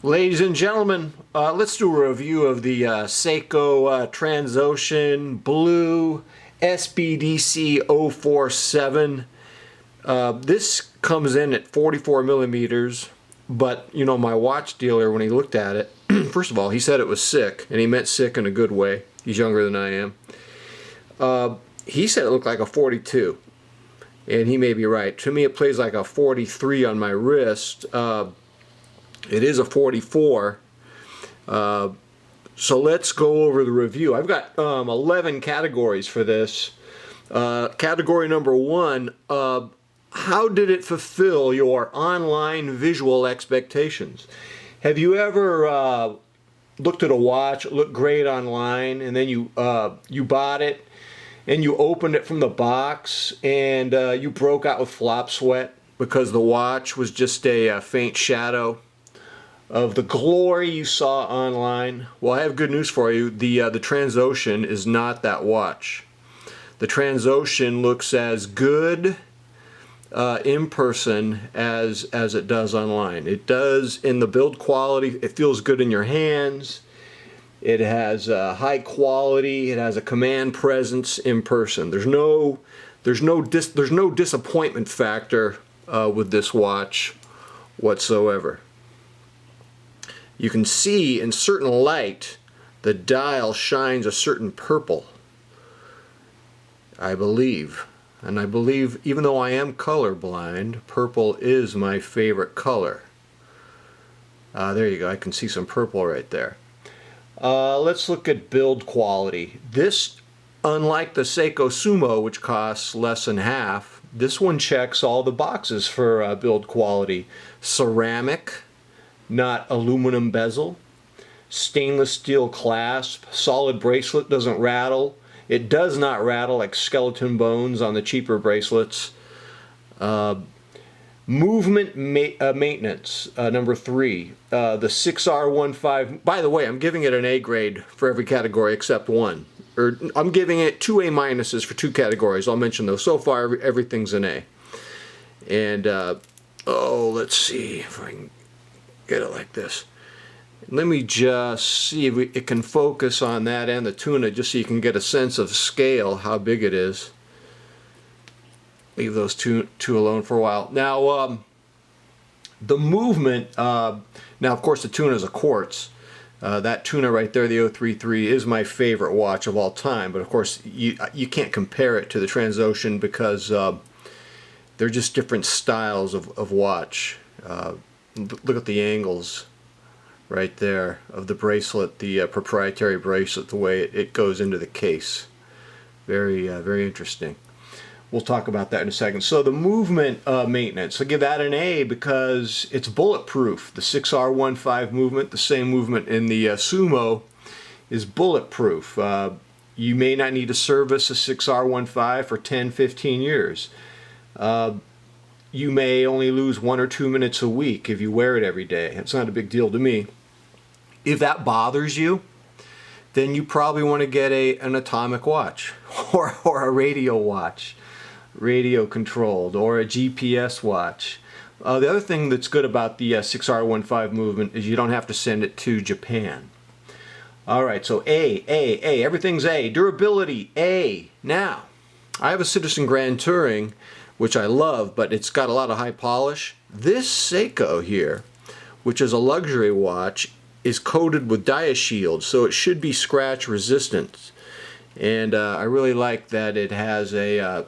Ladies and gentlemen, let's do a review of the Seiko Transocean Blue SBDC047. This comes in at 44 millimeters, but you know, my watch dealer, when he looked at it, first of all, he said it was sick, and he meant sick in a good way. He's younger than I am. He said it looked like a 42, and he may be right. To me, it plays like a 43 on my wrist. It is a 44. So let's go over the review. I've got 11 categories for this. Category number 1, how did it fulfill your online visual expectations? Have you ever looked at a watch, it looked great online, and then you bought it and you opened it from the box and you broke out with flop sweat because the watch was just a faint shadow of the glory you saw online? Well, I have good news for you. The Transocean is not that watch. The Transocean looks as good in person as it does online. It does in the build quality. It feels good in your hands. It has high quality. It has a command presence in person. There's no disappointment factor with this watch whatsoever. You can see in certain light the dial shines a certain purple, I believe. And I believe, even though I am colorblind, purple is my favorite color. There you go, I can see some purple right there. Let's look at build quality. This, unlike the Seiko Sumo, which costs less than half, this one checks all the boxes for build quality. Ceramic, not aluminum bezel, stainless steel clasp, solid bracelet, doesn't rattle. It does not rattle like skeleton bones on the cheaper bracelets. Movement maintenance, number 3. The 6R15, by the way, I'm giving it an A grade for every category except one. Or I'm giving it 2 A minuses for 2 categories. I'll mention those. So far, everything's an A. And, let's see if I can get it like this. Let me just see if it can focus on that and the tuna, just so you can get a sense of scale, how big it is. Leave those two alone for a while. Now, the movement, now of course the tuna is a quartz. That tuna right there, the 033, is my favorite watch of all time, but of course you can't compare it to the Transocean because they're just different styles of watch. Look at the angles right there of the bracelet, the proprietary bracelet, the way it goes into the case. Very, very interesting. We'll talk about that in a second. So the movement maintenance, I give that an A because it's bulletproof. The 6R15 movement, the same movement in the Sumo, is bulletproof. You may not need to service a 6R15 for 10-15 years. You may only lose 1 or 2 minutes a week if you wear it every day. It's not a big deal to me. If that bothers you, then you probably want to get an atomic watch or a radio watch, radio controlled, or a GPS watch. The other thing that's good about the 6R15 movement is you don't have to send it to Japan. Alright, so A, everything's A. Durability, A. Now, I have a Citizen Grand Touring, which I love, but it's got a lot of high polish. This Seiko here, which is a luxury watch, is coated with Diashield, so it should be scratch resistant. And I really like that it has a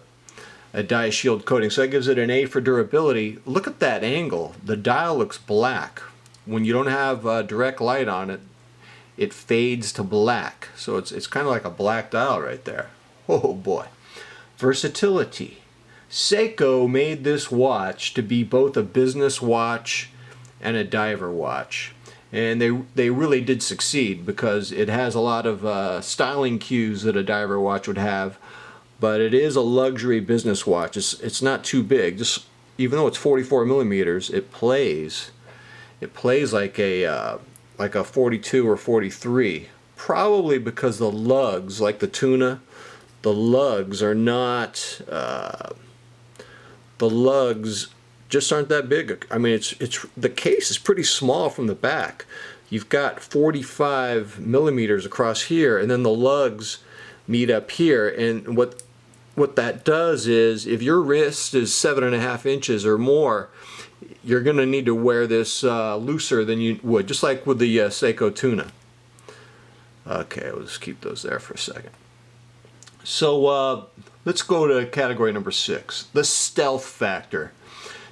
Diashield coating, so that gives it an A for durability. Look at that angle. The dial looks black. When you don't have direct light on it, it fades to black. So it's kind of like a black dial right there. Oh boy. Versatility. Seiko made this watch to be both a business watch and a diver watch. And they really did succeed because it has a lot of styling cues that a diver watch would have, but it is a luxury business watch. It's not too big. Just even though it's 44 millimeters, it plays like a 42 or 43. Probably because the lugs, like the tuna, the lugs are not. The lugs just aren't that big. I mean, it's the case is pretty small from the back. You've got 45 millimeters across here, and then the lugs meet up here. And what that does is, if your wrist is 7.5 inches or more, you're going to need to wear this looser than you would, just like with the Seiko tuna. Okay, we'll just keep those there for a second. So let's go to category number 6, the stealth factor.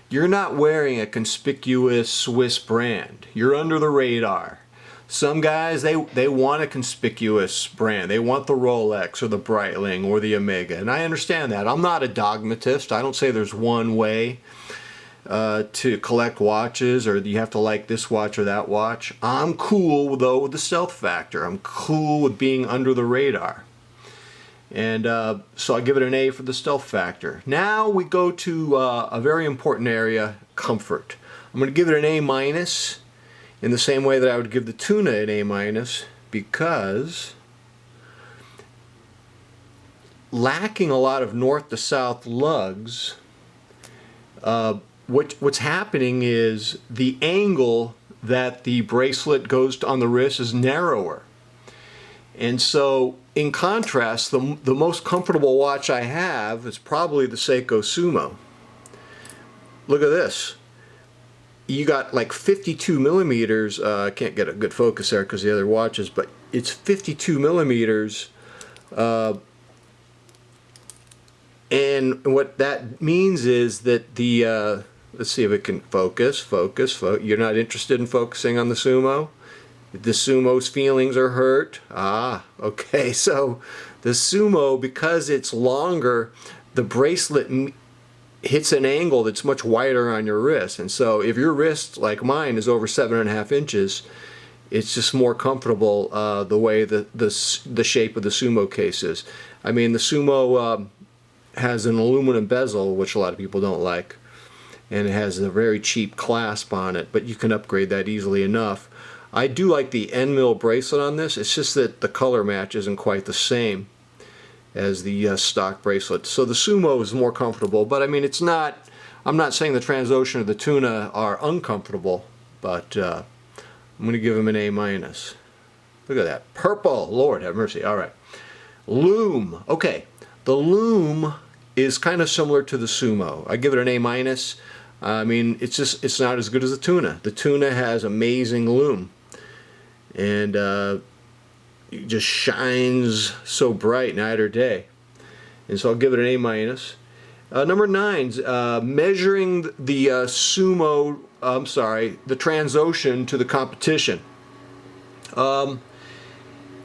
You're not wearing a conspicuous Swiss brand. You're under the radar. Some guys, they want a conspicuous brand. They want the Rolex or the Breitling or the Omega, and I understand that. I'm not a dogmatist. I don't say there's one way to collect watches, or you have to like this watch or that watch. I'm cool, though, with the stealth factor. I'm cool with being under the radar. And so I give it an A for the stealth factor. Now we go to a very important area, comfort. I'm going to give it an A minus in the same way that I would give the tuna an A minus, because lacking a lot of north to south lugs, what's happening is the angle that the bracelet goes on the wrist is narrower. And so, in contrast, the most comfortable watch I have is probably the Seiko Sumo. Look at this. You got like 52 millimeters. I can't get a good focus there because the other watches, but it's 52 millimeters. And what that means is that the, let's see if it can focus. You're not interested in focusing on the Sumo? The Sumo's feelings are hurt. Ah, okay. So the Sumo, because it's longer, the bracelet hits an angle that's much wider on your wrist. And so if your wrist, like mine, is over 7.5 inches, it's just more comfortable the way the shape of the Sumo case is. I mean, the Sumo has an aluminum bezel, which a lot of people don't like, and it has a very cheap clasp on it, but you can upgrade that easily enough. I do like the end mill bracelet on this. It's just that the color match isn't quite the same as the stock bracelet. So the Sumo is more comfortable, but I mean, it's not, I'm not saying the Transocean or the tuna are uncomfortable, but I'm going to give them an A minus. Look at that. Purple. Lord have mercy. All right. Loom. Okay. The Loom is kind of similar to the Sumo. I give it an A minus. I mean, it's not as good as the tuna. The tuna has amazing loom, and it just shines so bright night or day. And so I'll give it an A minus. Number 9's measuring the Sumo. I'm sorry, the Transocean to the competition.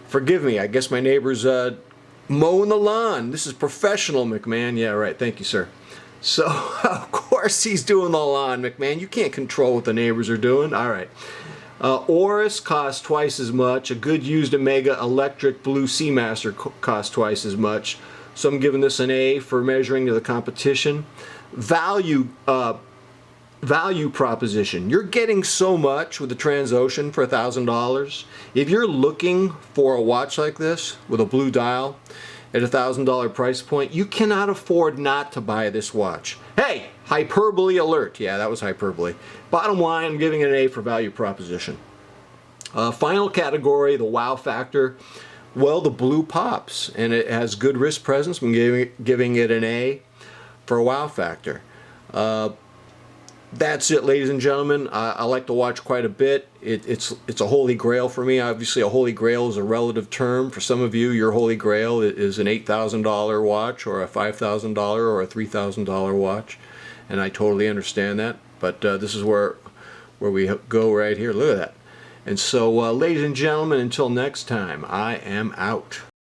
Forgive me. I guess my neighbor's mowing the lawn. This is professional, McMahon. Yeah, right. Thank you, sir. So, of course he's doing the lawn, McMahon. You can't control what the neighbors are doing. All right. Oris costs twice as much. A good used Omega Electric Blue Seamaster costs twice as much. So I'm giving this an A for measuring to the competition. Value proposition. You're getting so much with the Transocean for $1,000. If you're looking for a watch like this with a blue dial at $1,000 price point, you cannot afford not to buy this watch. Hey, hyperbole alert. Yeah, that was hyperbole. Bottom line, I'm giving it an A for value proposition. Final category, the wow factor. Well, the blue pops, and it has good wrist presence. I'm giving it an A for a wow factor. That's it, ladies and gentlemen. I like to watch quite a bit. It's a holy grail for me. Obviously, a holy grail is a relative term. For some of you, your holy grail is an $8,000 watch or a $5,000 or a $3,000 watch, and I totally understand that. But this is where we go right here. Look at that. And so, ladies and gentlemen, until next time, I am out.